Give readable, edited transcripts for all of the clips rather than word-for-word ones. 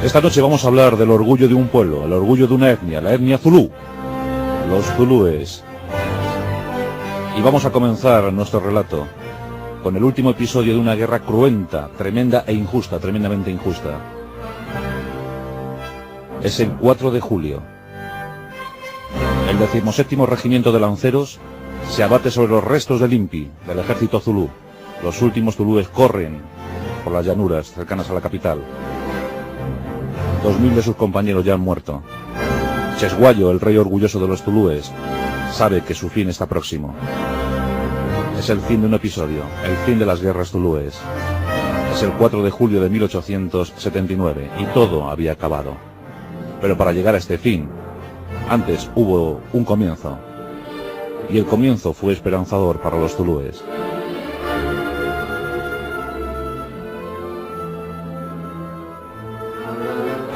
Esta noche vamos a hablar del orgullo de un pueblo, el orgullo de una etnia, la etnia zulú, los zulúes. Y vamos a comenzar nuestro relato con el último episodio de una guerra cruenta, tremenda e injusta, tremendamente injusta. Es el 4 de julio. El 17º Regimiento de Lanceros se abate sobre los restos del INPI, del ejército zulú. Los últimos zulúes corren por las llanuras cercanas a la capital. 2000 de sus compañeros ya han muerto. Chesguayo, el rey orgulloso de los zulúes, sabe que su fin está próximo. Es el fin de un episodio, el fin de las guerras zulúes. Es el 4 de julio de 1879 y todo había acabado. Pero para llegar a este fin, antes hubo un comienzo. Y el comienzo fue esperanzador para los zulúes.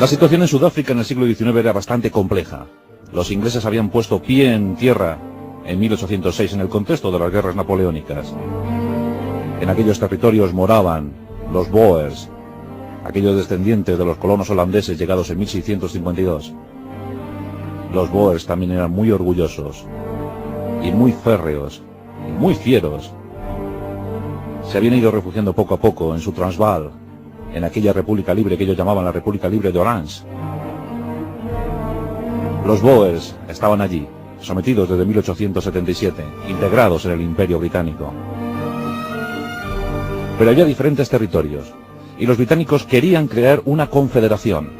La situación en Sudáfrica en el siglo XIX era bastante compleja. Los ingleses habían puesto pie en tierra en 1806 en el contexto de las guerras napoleónicas. En aquellos territorios moraban los Boers, aquellos descendientes de los colonos holandeses llegados en 1652. Los Boers también eran muy orgullosos y muy férreos y muy fieros. Se habían ido refugiando poco a poco en su Transvaal, en aquella república libre que ellos llamaban la República Libre de Orange. Los Boers estaban allí, sometidos desde 1877, integrados en el Imperio Británico. Pero había diferentes territorios, y los británicos querían crear una confederación.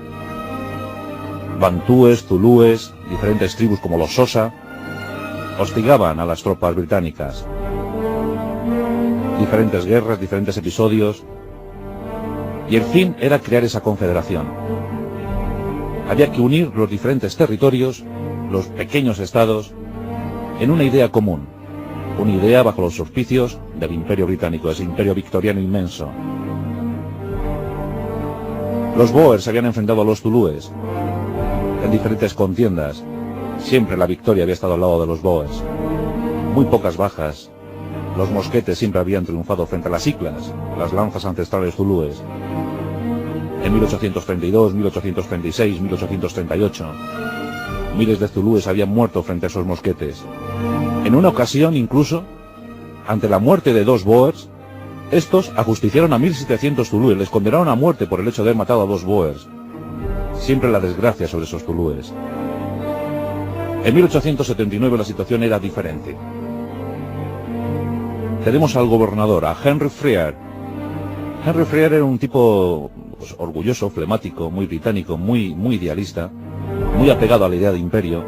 Bantúes, zulúes, diferentes tribus como los Xhosa, hostigaban a las tropas británicas. Diferentes guerras, diferentes episodios. Y el fin era crear esa confederación. Había que unir los diferentes territorios, los pequeños estados, en una idea común. Una idea bajo los auspicios del Imperio Británico, ese imperio victoriano inmenso. Los Boers se habían enfrentado a los zulúes en diferentes contiendas. Siempre la victoria había estado al lado de los Boers. Muy pocas bajas. Los mosquetes siempre habían triunfado frente a las siclas, las lanzas ancestrales zulúes. En 1832, 1836, 1838, miles de zulúes habían muerto frente a esos mosquetes. En una ocasión, incluso, ante la muerte de 2 Boers, estos ajusticiaron a 1700 zulúes, les condenaron a muerte por el hecho de haber matado a 2 Boers. Siempre la desgracia sobre esos zulúes. En 1879 la situación era diferente. Tenemos al gobernador, a Henry Frere. Henry Frere era un tipo pues, orgulloso, flemático, muy británico, muy idealista, muy apegado a la idea de imperio,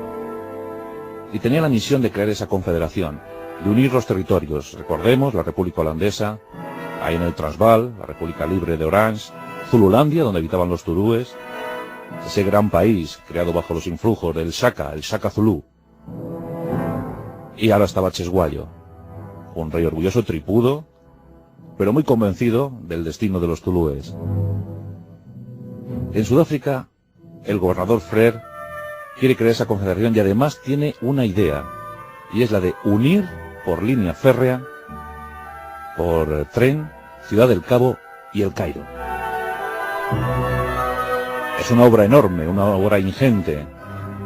y tenía la misión de crear esa confederación, de unir los territorios. Recordemos la República Holandesa, ahí en el Transvaal, la República Libre de Orange, Zululandia, donde habitaban los zulúes, ese gran país creado bajo los influjos del Shaka, el Shaka Zulú. Y ahora estaba Chesguayo, un rey orgulloso, tripudo, pero muy convencido del destino de los zulúes. En Sudáfrica, el gobernador Frere quiere crear esa confederación y además tiene una idea, y es la de unir por línea férrea, por tren, Ciudad del Cabo y El Cairo. Es una obra enorme, una obra ingente.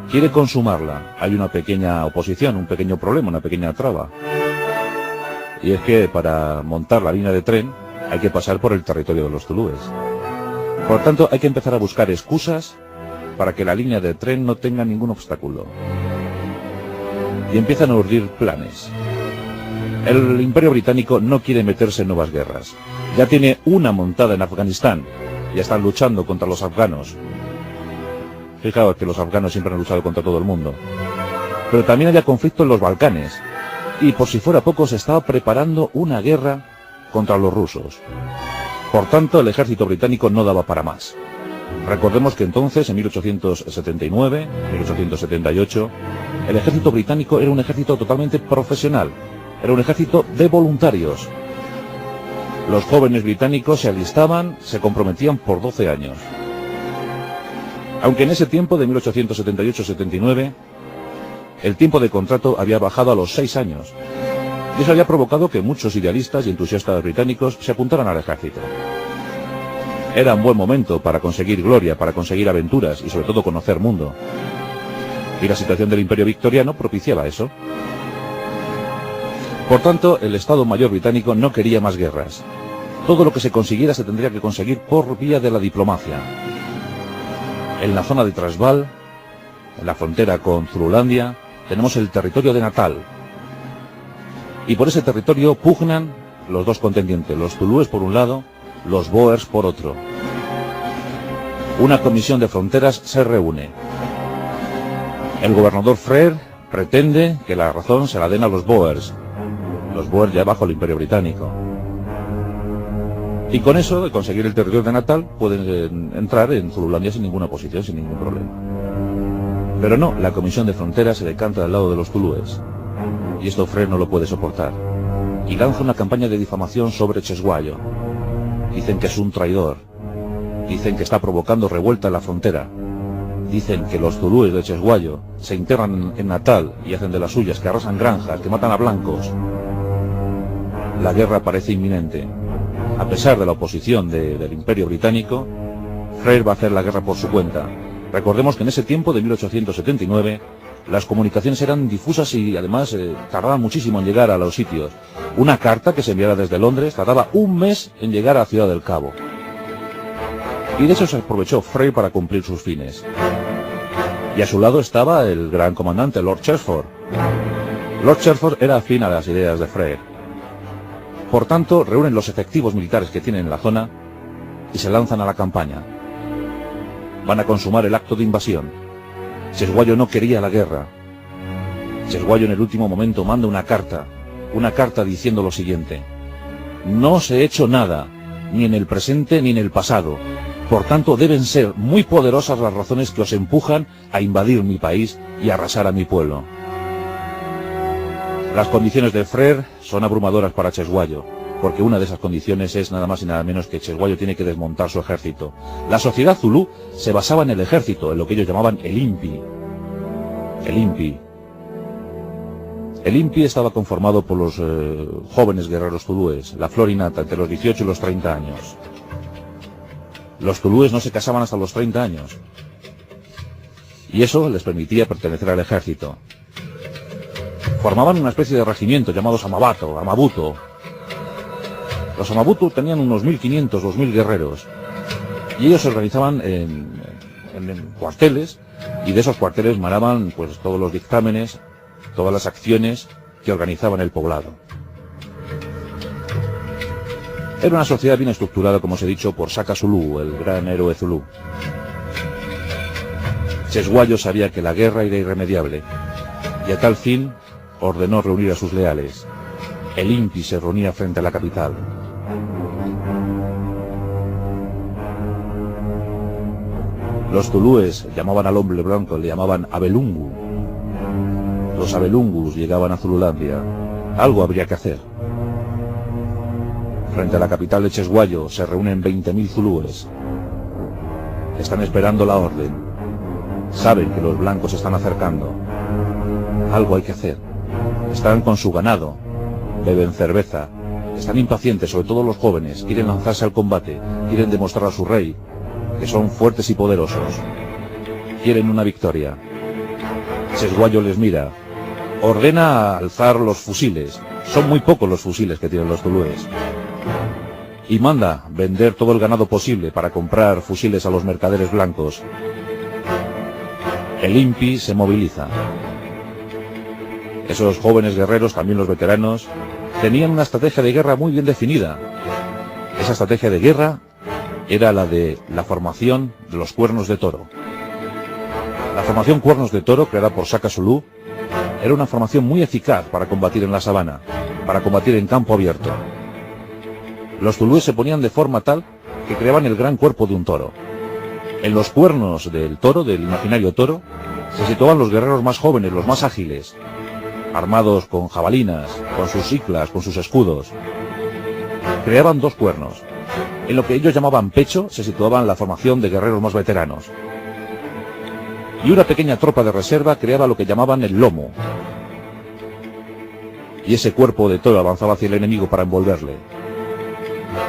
Quiere consumarla. Hay una pequeña oposición, un pequeño problema, una pequeña traba. Y es que para montar la línea de tren hay que pasar por el territorio de los zulúes. Por lo tanto, hay que empezar a buscar excusas para que la línea de tren no tenga ningún obstáculo. Y empiezan a urdir planes. El Imperio Británico no quiere meterse en nuevas guerras. Ya tiene una montada en Afganistán. Ya están luchando contra los afganos. Fijaos que los afganos siempre han luchado contra todo el mundo. Pero también había conflicto en los Balcanes. Y por si fuera poco, se estaba preparando una guerra contra los rusos. Por tanto, el ejército británico no daba para más. Recordemos que entonces, en 1879, 1878, el ejército británico era un ejército totalmente profesional. Era un ejército de voluntarios. Los jóvenes británicos se alistaban, se comprometían por 12 años. Aunque en ese tiempo, de 1878-79, el tiempo de contrato había bajado a los 6 años. Y eso había provocado que muchos idealistas y entusiastas británicos se apuntaran al ejército. Era un buen momento para conseguir gloria, para conseguir aventuras y sobre todo conocer mundo. Y la situación del Imperio victoriano propiciaba eso. Por tanto, el Estado Mayor británico no quería más guerras. Todo lo que se consiguiera se tendría que conseguir por vía de la diplomacia. En la zona de Transvaal, en la frontera con Zululandia, tenemos el territorio de Natal. Y por ese territorio pugnan los dos contendientes, los zulúes por un lado, los boers por otro. Una comisión de fronteras se reúne. El gobernador Frere pretende que la razón se la den a los boers ya bajo el Imperio Británico. Y con eso, de conseguir el territorio de Natal, pueden entrar en Zululandia sin ninguna oposición, sin ningún problema. Pero no, la comisión de fronteras se decanta del lado de los zulúes. Y esto Frere no lo puede soportar. Y lanza una campaña de difamación sobre Cheshuayo. Dicen que es un traidor. Dicen que está provocando revuelta en la frontera. Dicen que los zulúes de Cheshuayo se internan en Natal y hacen de las suyas, que arrasan granjas, que matan a blancos. La guerra parece inminente. A pesar de la oposición del Imperio Británico, Frere va a hacer la guerra por su cuenta. Recordemos que en ese tiempo de 1879 las comunicaciones eran difusas y además tardaban muchísimo en llegar a los sitios. Una carta que se enviara desde Londres tardaba un mes en llegar a Ciudad del Cabo. Y de eso se aprovechó Frere para cumplir sus fines. Y a su lado estaba el gran comandante, Lord Chelmsford. Lord Chelmsford era afín a las ideas de Frere. Por tanto, reúnen los efectivos militares que tienen en la zona y se lanzan a la campaña. Van a consumar el acto de invasión. Cheshuayo no quería la guerra. Cheshuayo en el último momento manda una carta diciendo lo siguiente: no os he hecho nada, ni en el presente ni en el pasado. Por tanto, deben ser muy poderosas las razones que os empujan a invadir mi país y a arrasar a mi pueblo. Las condiciones de Frere son abrumadoras para Cheshuayo, porque una de esas condiciones es nada más y nada menos que Cheshuayo tiene que desmontar su ejército. La sociedad zulú se basaba en el ejército, en lo que ellos llamaban el impi. El impi estaba conformado por los jóvenes guerreros zulúes, la flor innata, entre los 18 y los 30 años. Los zulúes no se casaban hasta los 30 años, y eso les permitía pertenecer al ejército. Formaban una especie de regimiento llamados Amabuto. Los Amabuto tenían unos 1.500, 2.000 guerreros, y ellos se organizaban en cuarteles, y de esos cuarteles manaban pues todos los dictámenes, todas las acciones que organizaban el poblado. Era una sociedad bien estructurada, como os he dicho, por Shaka Zulu, el gran héroe zulú. Cheshuayo sabía que la guerra era irremediable, y a tal fin ordenó reunir a sus leales. El impi se reunía frente a la capital. Los zulúes llamaban al hombre blanco, le llamaban Abelungu. Los Abelungus llegaban a Zululandia. Algo habría que hacer. Frente a la capital de Cheshuayo se reúnen 20.000 zulúes. Están esperando la orden. Saben que los blancos se están acercando. Algo hay que hacer. Están con su ganado, beben cerveza, están impacientes, sobre todo los jóvenes, quieren lanzarse al combate, quieren demostrar a su rey que son fuertes y poderosos, quieren una victoria. Cheshuayo les mira, ordena alzar los fusiles, son muy pocos los fusiles que tienen los zulúes, y manda vender todo el ganado posible para comprar fusiles a los mercaderes blancos. El impi se moviliza. Esos jóvenes guerreros, también los veteranos, tenían una estrategia de guerra muy bien definida. Esa estrategia de guerra era la de la formación de los cuernos de toro. La formación cuernos de toro, creada por Shaka Zulu, era una formación muy eficaz para combatir en la sabana, para combatir en campo abierto. Los zulúes se ponían de forma tal que creaban el gran cuerpo de un toro. En los cuernos del toro, del imaginario toro, se situaban los guerreros más jóvenes, los más ágiles, armados con jabalinas, con sus siclas, con sus escudos. Creaban dos cuernos. En lo que ellos llamaban pecho se situaban la formación de guerreros más veteranos. Y una pequeña tropa de reserva creaba lo que llamaban el lomo. Y ese cuerpo de toro avanzaba hacia el enemigo para envolverle.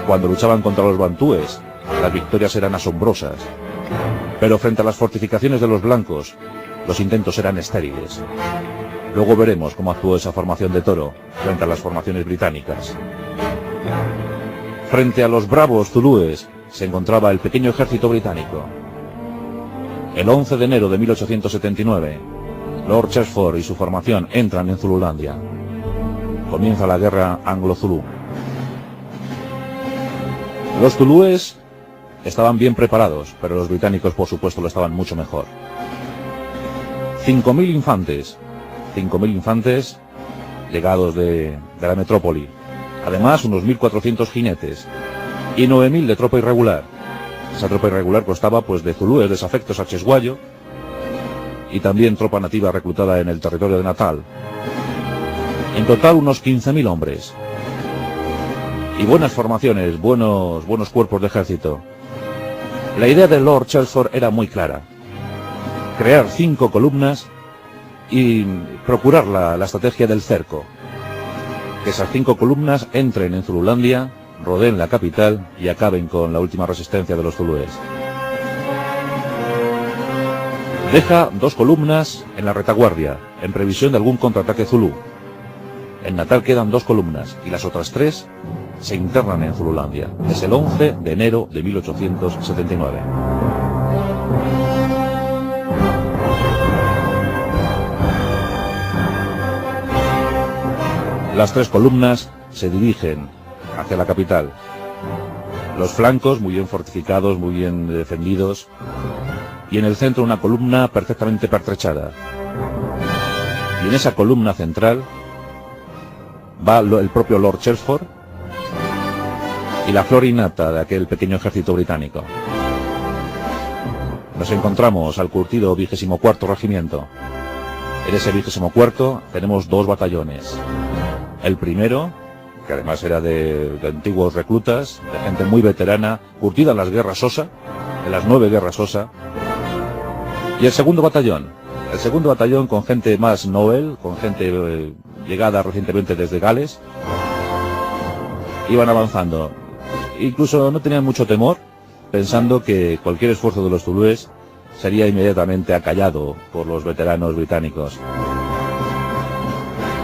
Cuando luchaban contra los bantúes, las victorias eran asombrosas, pero frente a las fortificaciones de los blancos, los intentos eran estériles. Luego veremos cómo actuó esa formación de Toro frente a las formaciones británicas. Frente a los bravos zulúes se encontraba el pequeño ejército británico. El 11 de enero de 1879, Lord Chelmsford y su formación entran en Zululandia. Comienza la guerra anglo-zulú. Los zulúes estaban bien preparados, pero los británicos, por supuesto, lo estaban mucho mejor. 5.000 infantes llegados de la metrópoli. Además, unos 1.400 jinetes y 9.000 de tropa irregular. Esa tropa irregular constaba pues de zulúes desafectos a Cheshuayo y también tropa nativa reclutada en el territorio de Natal. En total unos 15.000 hombres. Y buenas formaciones, buenos cuerpos de ejército. La idea de Lord Chelmsford era muy clara. Crear 5 columnas y procurar la estrategia del cerco. Que esas 5 columnas entren en Zululandia, rodeen la capital y acaben con la última resistencia de los zulúes. Deja 2 columnas en la retaguardia, en previsión de algún contraataque zulú. En Natal quedan 2 columnas y las otras 3 se internan en Zululandia. Es el 11 de enero de 1879. Las 3 columnas se dirigen hacia la capital. Los flancos muy bien fortificados, muy bien defendidos, y en el centro una columna perfectamente pertrechada. Y en esa columna central va el propio Lord Chelmsford y la flor innata de aquel pequeño ejército británico. Nos encontramos al curtido 24º regimiento. En ese 24º tenemos 2 batallones. El primero, que además era de antiguos reclutas, de gente muy veterana, curtida en las guerras Sosa, en las 9 guerras Sosa. Y el segundo batallón con gente más novel, con gente llegada recientemente desde Gales. Iban avanzando. Incluso no tenían mucho temor, pensando que cualquier esfuerzo de los zulúes sería inmediatamente acallado por los veteranos británicos.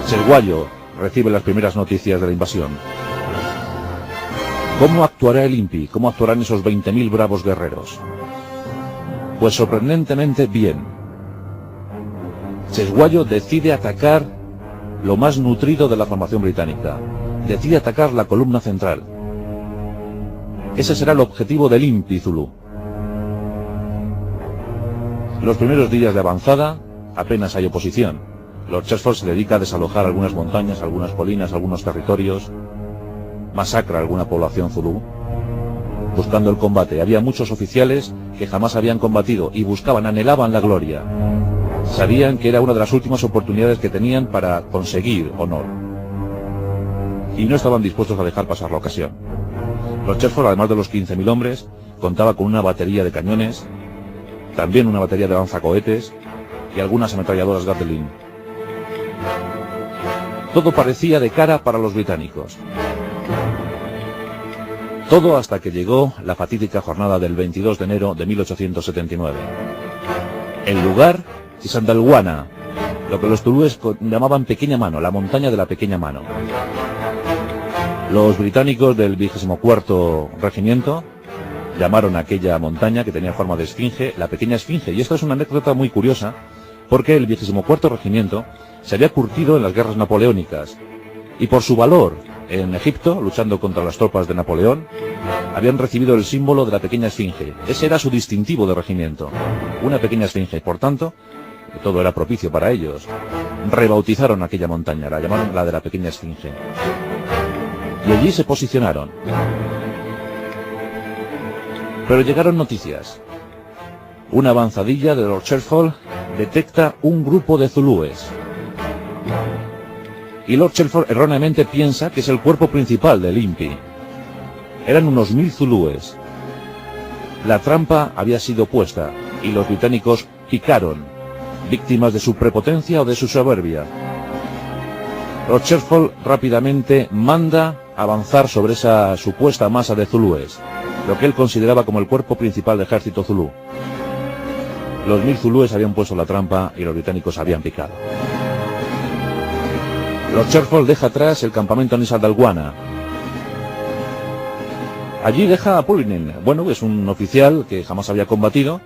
Cheshuayo recibe las primeras noticias de la invasión. ¿Cómo actuará el INPI? ¿Cómo actuarán esos 20.000 bravos guerreros? Pues sorprendentemente bien. Cheshuayo decide atacar lo más nutrido de la formación británica. Decide atacar la columna central. Ese será el objetivo del INPI zulú. Los primeros días de avanzada apenas hay oposición. Lord Chelmsford se dedica a desalojar algunas montañas, algunas colinas, algunos territorios, masacra a alguna población zulú, buscando el combate. Había muchos oficiales que jamás habían combatido y anhelaban la gloria. Sabían que era una de las últimas oportunidades que tenían para conseguir honor. Y no estaban dispuestos a dejar pasar la ocasión. Lord Chelmsford, además de los 15.000 hombres, contaba con una batería de cañones, también una batería de lanzacohetes y algunas ametralladoras Gatling. Todo parecía de cara para los británicos. Todo hasta que llegó la fatídica jornada del 22 de enero de 1879. El lugar es Andalguana, lo que los zulúes llamaban Pequeña Mano, la montaña de la Pequeña Mano. Los británicos del 24º regimiento llamaron a aquella montaña, que tenía forma de esfinge, la Pequeña Esfinge. Y esto es una anécdota muy curiosa, porque el 24º regimiento se había curtido en las guerras napoleónicas, y por su valor en Egipto, luchando contra las tropas de Napoleón, habían recibido el símbolo de la Pequeña Esfinge. Ese era su distintivo de regimiento, una pequeña esfinge. Por tanto, todo era propicio para ellos. Rebautizaron aquella montaña, la llamaron la de la Pequeña Esfinge. Y allí se posicionaron. Pero llegaron noticias. Una avanzadilla de Lord Chelmsford detecta un grupo de zulúes. Y Lord Chelmsford erróneamente piensa que es el cuerpo principal del INPI. Eran unos 1000 zulúes. La trampa había sido puesta y los británicos picaron, víctimas de su prepotencia o de su soberbia. Lord Chelmsford rápidamente manda avanzar sobre esa supuesta masa de zulúes. lo que él consideraba como el cuerpo principal del ejército zulú. Los 1000 zulúes habían puesto la trampa y los británicos habían picado. Lord Cherford deja atrás el campamento en Isandlwana. Allí deja a Pulinen. Bueno, es un oficial que jamás había combatido,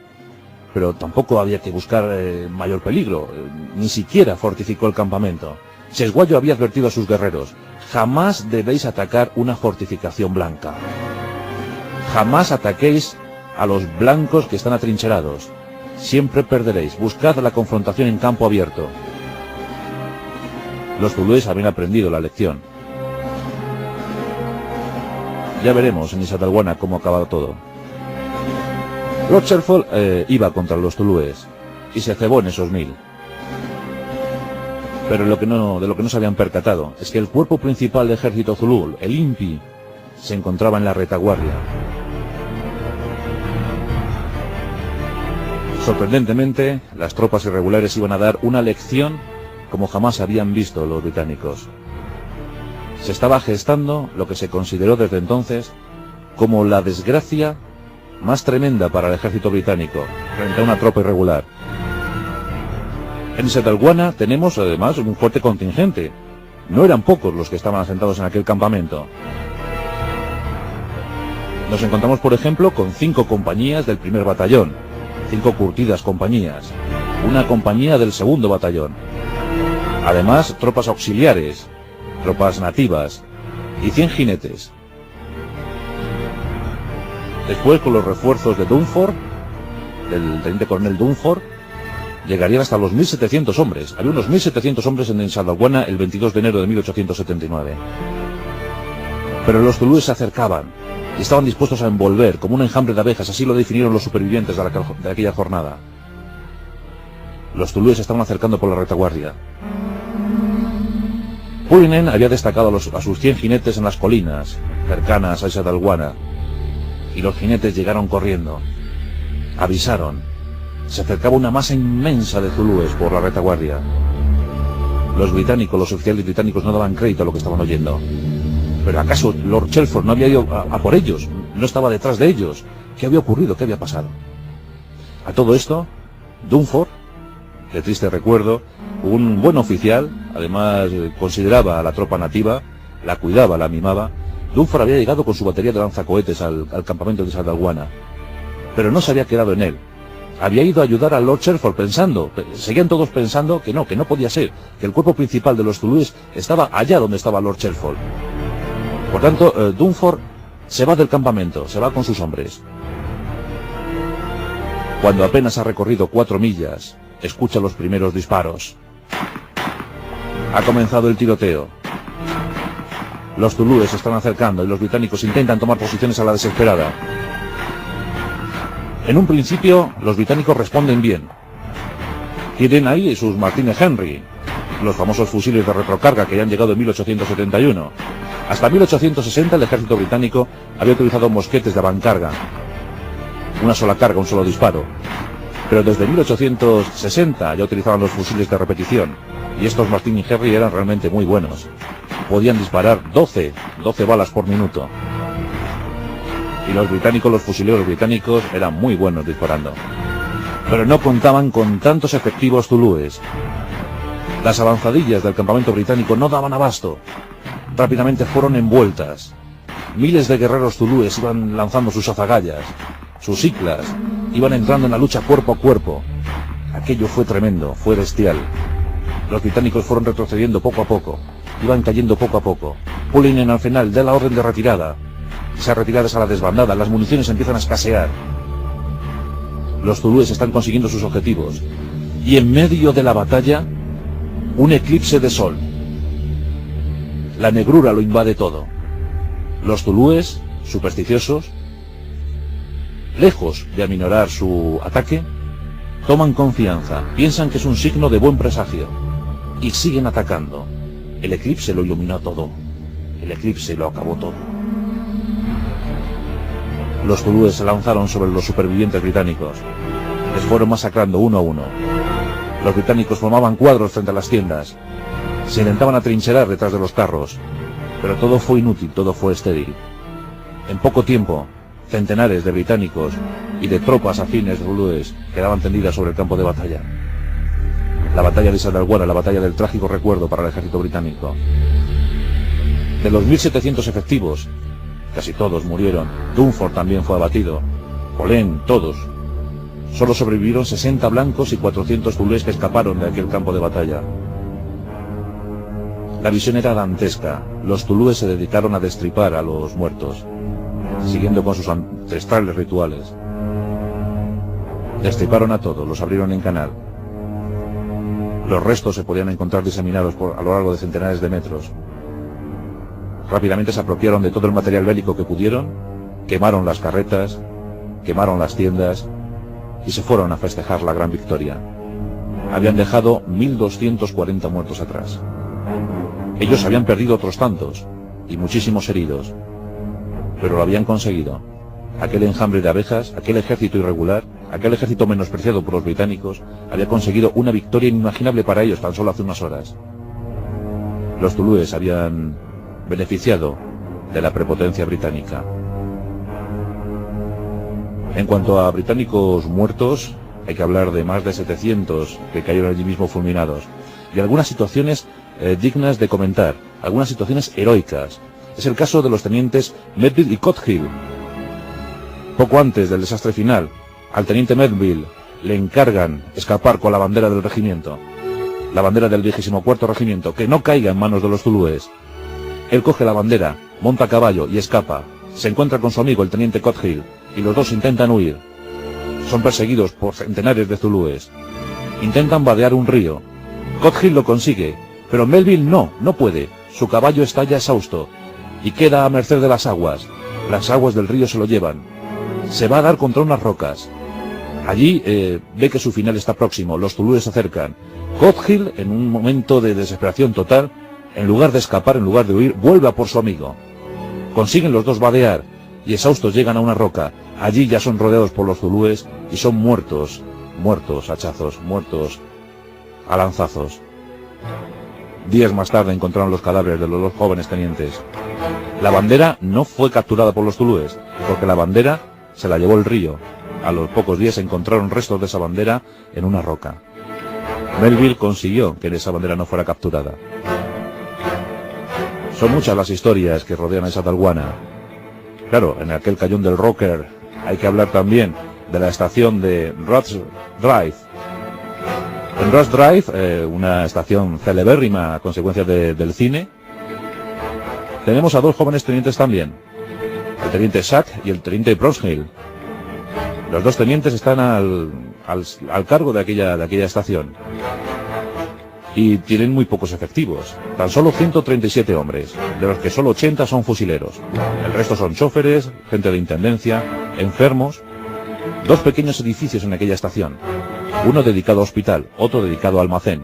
pero tampoco había que buscar mayor peligro. Ni siquiera fortificó el campamento. Sesguayo había advertido a sus guerreros: jamás debéis atacar una fortificación blanca. Jamás ataquéis a los blancos que están atrincherados. Siempre perderéis. Buscad la confrontación en campo abierto. Los zulúes habían aprendido la lección. Ya veremos en Isandlwana cómo ha acabado todo. Lord Cherford iba contra los zulúes y se cebó en esos 1000. Pero de lo que no se habían percatado es que el cuerpo principal del ejército zulú, el INPI, se encontraba en la retaguardia. Sorprendentemente, las tropas irregulares iban a dar una lección como jamás habían visto los británicos. Se estaba gestando lo que se consideró desde entonces como la desgracia más tremenda para el ejército británico frente a una tropa irregular. En Isandlwana tenemos además un fuerte contingente. No eran pocos los que estaban asentados en aquel campamento. Nos encontramos, por ejemplo, con 5 compañías del 1er batallón, 5 curtidas compañías, una compañía del 2º batallón. Además, tropas auxiliares, tropas nativas y 100 jinetes. Después, con los refuerzos de Dunford, del teniente coronel Dunford, llegarían hasta los 1700 hombres. Había unos 1700 hombres en Isandlwana el 22 de enero de 1879. Pero los zulúes se acercaban y estaban dispuestos a envolver como un enjambre de abejas, así lo definieron los supervivientes de aquella jornada. Los zulúes se estaban acercando por la retaguardia. Pulinen había destacado a sus 100 jinetes en las colinas cercanas a Isandlwana, y los jinetes llegaron corriendo. Avisaron. Se acercaba una masa inmensa de zulúes por la retaguardia. Los oficiales británicos no daban crédito a lo que estaban oyendo. ¿Pero acaso Lord Cherford no había ido a por ellos? ¿No estaba detrás de ellos? ¿Qué había ocurrido? ¿Qué había pasado? A todo esto, Dunford, de triste recuerdo, un buen oficial, además consideraba a la tropa nativa, la cuidaba, la mimaba. Dunford había llegado con su batería de lanzacohetes al campamento de Isandlwana, pero no se había quedado en él. Había ido a ayudar a Lord Cherford seguían todos pensando que no podía ser, que el cuerpo principal de los zulúes estaba allá donde estaba Lord Cherford. Por tanto, Dunford se va del campamento, se va con sus hombres. Cuando apenas ha recorrido 4 millas, escucha los primeros disparos. Ha comenzado el tiroteo. Los zulúes se están acercando y los británicos intentan tomar posiciones a la desesperada. En un principio, los británicos responden bien. Tienen ahí sus Martínez Henry, los famosos fusiles de retrocarga que ya han llegado en 1871. Hasta 1860 el ejército británico había utilizado mosquetes de avancarga. Una sola carga, un solo disparo. Pero desde 1860 ya utilizaban los fusiles de repetición. Y estos Martínez Henry eran realmente muy buenos. Podían disparar 12 balas por minuto. Y los fusileros británicos eran muy buenos disparando. Pero no contaban con tantos efectivos zulúes. Las avanzadillas del campamento británico no daban abasto. Rápidamente fueron envueltas. Miles de guerreros zulúes iban lanzando sus azagallas, sus siclas, iban entrando en la lucha cuerpo a cuerpo. Aquello fue tremendo, fue bestial. Los británicos fueron retrocediendo poco a poco, iban cayendo poco a poco. Pulinen al final da la orden de retirada. Esa retirada es a la desbandada, las municiones empiezan a escasear. Los zulúes están consiguiendo sus objetivos. Y en medio de la batalla, un eclipse de sol. La negrura lo invade todo. Los zulúes, supersticiosos, lejos de aminorar su ataque, toman confianza, piensan que es un signo de buen presagio, y siguen atacando. El eclipse lo iluminó todo. El eclipse lo acabó todo. Los zulúes se lanzaron sobre los supervivientes británicos. Les fueron masacrando uno a uno. Los británicos formaban cuadros frente a las tiendas. Se intentaban atrincherar detrás de los carros. Pero todo fue inútil, todo fue estéril. En poco tiempo Centenares de británicos y de tropas afines zulúes quedaban tendidas sobre el campo de batalla. La batalla de Sadalguana, la batalla del trágico recuerdo para el ejército británico. De los 1.700 efectivos, casi todos murieron. Dunford también fue abatido. Olén, todos. Solo sobrevivieron 60 blancos y 400 zulúes que escaparon de aquel campo de batalla. La visión era dantesca. Los zulúes se dedicaron a destripar a los muertos, siguiendo con sus ancestrales rituales. Destriparon a todos, los abrieron en canal. Los restos se podían encontrar diseminados a lo largo de centenares de metros. Rápidamente se apropiaron de todo el material bélico que pudieron, quemaron las carretas, quemaron las tiendas y se fueron a festejar la gran victoria. Habían dejado 1.240 muertos atrás. Ellos habían perdido otros tantos y muchísimos heridos, pero lo habían conseguido. Aquel enjambre de abejas, aquel ejército irregular, aquel ejército menospreciado por los británicos, había conseguido una victoria inimaginable para ellos tan solo hace unas horas. Los zulúes habían beneficiado de la prepotencia británica. En cuanto a británicos muertos, hay que hablar de más de 700 que cayeron allí mismo fulminados, y algunas situaciones dignas de comentar, algunas situaciones heroicas. Es el caso de los tenientes Melville y Cothill. Poco antes del desastre final, al teniente Melville le encargan escapar con la bandera del regimiento, la bandera del 24º regimiento, que no caiga en manos de los zulúes. Él coge la bandera, monta a caballo y escapa. Se encuentra con su amigo el teniente Cothill y los dos intentan huir. Son perseguidos por centenares de zulúes. Intentan vadear un río. Cothill lo consigue, pero Melville no puede. Su caballo está ya exhausto y queda a merced de las aguas. Las aguas del río se lo llevan. Se va a dar contra unas rocas. Allí ve que su final está próximo. Los zulúes se acercan. Cothill, en un momento de desesperación total, en lugar de escapar, en lugar de huir, vuelve a por su amigo. Consiguen los dos vadear y exhaustos llegan a una roca. Allí ya son rodeados por los zulúes y son muertos a hachazos, muertos a lanzazos. Días más tarde encontraron los cadáveres de los dos jóvenes tenientes. La bandera no fue capturada por los zulúes, porque la bandera se la llevó el río. A los pocos días se encontraron restos de esa bandera en una roca. Melville consiguió que esa bandera no fuera capturada. Son muchas las historias que rodean a Sadalguana. Claro, en aquel cañón del Roker hay que hablar también de la estación de Rush Drive. En Rush Drive, una estación celebérrima a consecuencia del cine, tenemos a dos jóvenes tenientes también, el teniente Sack y el teniente Bronshill. Los dos tenientes están al cargo de aquella estación y tienen muy pocos efectivos, tan solo 137 hombres, de los que solo 80 son fusileros. El resto son choferes, gente de intendencia, enfermos. Dos pequeños edificios en aquella estación, uno dedicado a hospital, otro dedicado a almacén.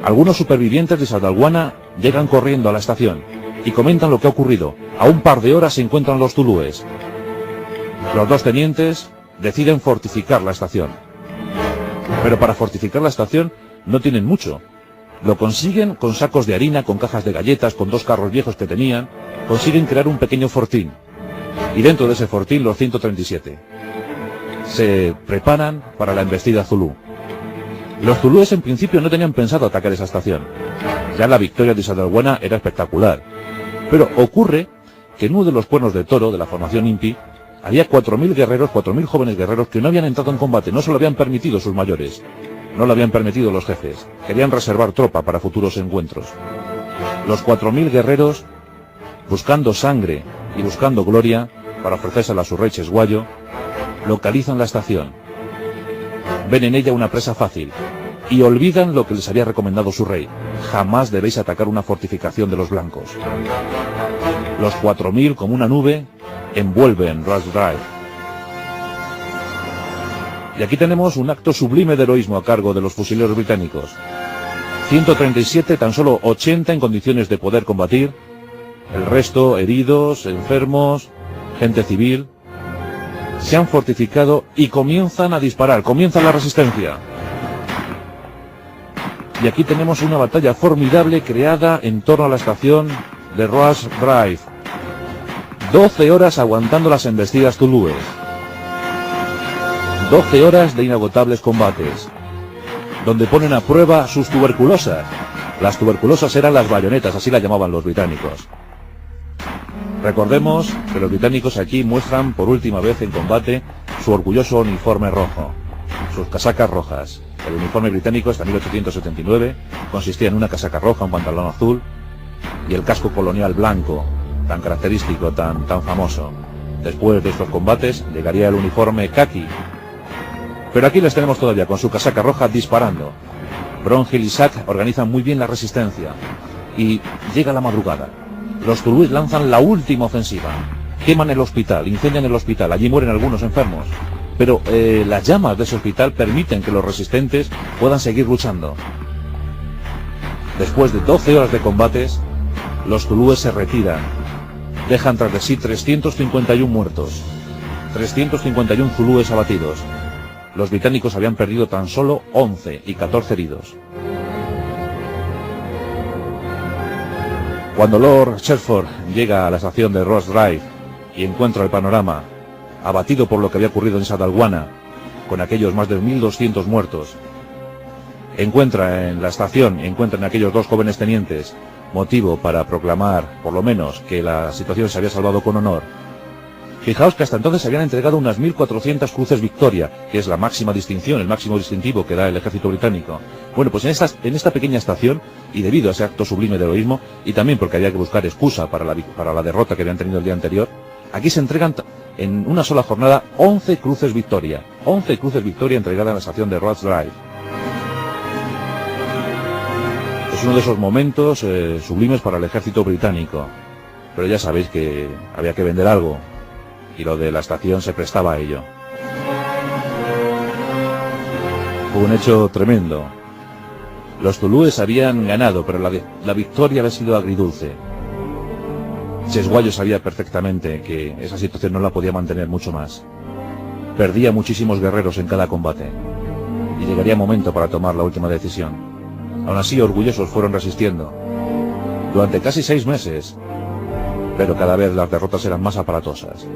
Algunos supervivientes de Sadalguana llegan corriendo a la estación y comentan lo que ha ocurrido. A un par de horas se encuentran los zulúes. Los dos tenientes deciden fortificar la estación. Pero para fortificar la estación no tienen mucho. Lo consiguen con sacos de harina, con cajas de galletas, con dos carros viejos que tenían. Consiguen crear un pequeño fortín. Y dentro de ese fortín los 137. Se preparan para la embestida zulú. Los zulúes en principio no tenían pensado atacar esa estación. Ya la victoria de Sadalguana era espectacular. Pero ocurre que en uno de los cuernos de toro de la formación Impi había 4.000 guerreros, 4.000 jóvenes guerreros que no habían entrado en combate, no se lo habían permitido sus mayores, no lo habían permitido los jefes, querían reservar tropa para futuros encuentros. Los 4.000 guerreros, buscando sangre y buscando gloria para ofrecérsela a su rey Chesguayo, localizan la estación. Ven en ella una presa fácil y olvidan lo que les había recomendado su rey: jamás debéis atacar una fortificación de los blancos. Los 4.000, como una nube, envuelven Rush Drive. Y aquí tenemos un acto sublime de heroísmo a cargo de los fusileros británicos. 137, tan solo 80 en condiciones de poder combatir, el resto heridos, enfermos, gente civil. Se han fortificado y comienzan a disparar, comienza la resistencia. Y aquí tenemos una batalla formidable creada en torno a la estación de Rush Drive. 12 horas aguantando las embestidas zulúes. 12 horas de inagotables combates, donde ponen a prueba sus tuberculosas. Las tuberculosas eran las bayonetas, así las llamaban los británicos. Recordemos que los británicos aquí muestran por última vez en combate su orgulloso uniforme rojo, sus casacas rojas. El uniforme británico hasta 1879 consistía en una casaca roja, un pantalón azul y el casco colonial blanco, tan característico, tan famoso. Después de estos combates llegaría el uniforme caqui. Pero aquí les tenemos todavía con su casaca roja disparando. Brongil y Sack organizan muy bien la resistencia y llega la madrugada. Los zulúes lanzan la última ofensiva. Queman el hospital, incendian el hospital, allí mueren algunos enfermos. Pero las llamas de ese hospital permiten que los resistentes puedan seguir luchando. Después de 12 horas de combates, los zulúes se retiran. Dejan tras de sí 351 muertos, 351 zulúes abatidos. Los británicos habían perdido tan solo 11 y 14 heridos. Cuando Lord Sherford llega a la estación de Ross Drive y encuentra el panorama, abatido por lo que había ocurrido en Sadalwana, con aquellos más de 1200 muertos, encuentra en la estación, encuentran aquellos dos jóvenes tenientes motivo para proclamar, por lo menos, que la situación se había salvado con honor. Fijaos que hasta entonces se habían entregado unas 1400 cruces Victoria, que es la máxima distinción, el máximo distintivo que da el ejército británico. Bueno, pues en esta pequeña estación, y debido a ese acto sublime de heroísmo, y también porque había que buscar excusa para la derrota que habían tenido el día anterior, aquí se entregan en una sola jornada 11 cruces Victoria. 11 cruces Victoria entregadas en la estación de Ross Drive. Es uno de esos momentos sublimes para el ejército británico. Pero ya sabéis que había que vender algo, y lo de la estación se prestaba a ello. Fue un hecho tremendo. Los zulúes habían ganado, pero la victoria había sido agridulce. Chesguayo sabía perfectamente que esa situación no la podía mantener mucho más. Perdía muchísimos guerreros en cada combate, y llegaría momento para tomar la última decisión. Aún así, orgullosos fueron resistiendo durante casi 6 meses, pero cada vez las derrotas eran más aparatosas.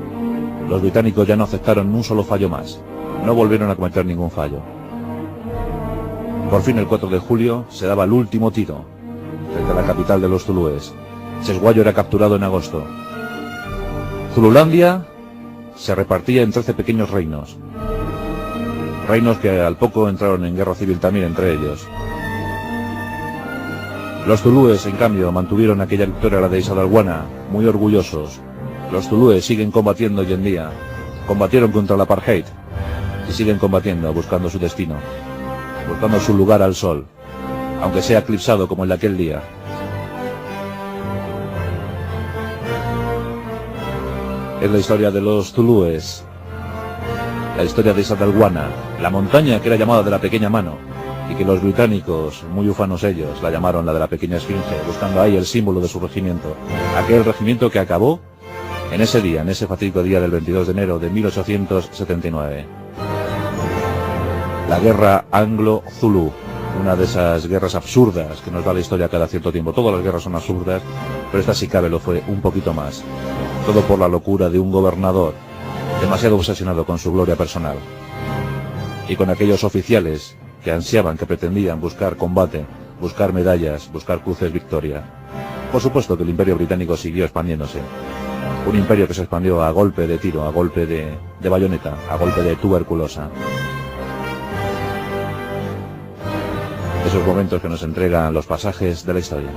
Los británicos ya no aceptaron un solo fallo más, no volvieron a cometer ningún fallo. Por fin, el 4 de julio, se daba el último tiro frente a la capital de los zulúes. Chesguayo era capturado en agosto. Zululandia se repartía en 13 pequeños reinos. Reinos que al poco entraron en guerra civil también entre ellos. Los zulúes, en cambio, mantuvieron aquella victoria, la de Sadalwana, muy orgullosos. Los zulúes siguen combatiendo hoy en día. Combatieron contra el apartheid y siguen combatiendo, buscando su destino, buscando su lugar al sol, aunque sea eclipsado como el de aquel día. Es la historia de los zulúes, la historia de Sadalwana, la montaña que era llamada de la pequeña mano, y que los británicos, muy ufanos ellos, la llamaron la de la pequeña esfinge, buscando ahí el símbolo de su regimiento. Aquel regimiento que acabó en ese día, en ese fatídico día del 22 de enero de 1879. La guerra anglo-zulú, una de esas guerras absurdas que nos da la historia cada cierto tiempo. Todas las guerras son absurdas, pero esta, si cabe, lo fue un poquito más. Todo por la locura de un gobernador, demasiado obsesionado con su gloria personal, y con aquellos oficiales que ansiaban, que pretendían buscar combate, buscar medallas, buscar cruces Victoria. Por supuesto que el Imperio Británico siguió expandiéndose. Un imperio que se expandió a golpe de tiro, a golpe de bayoneta, a golpe de tuberculosa. Esos momentos que nos entregan los pasajes de la historia.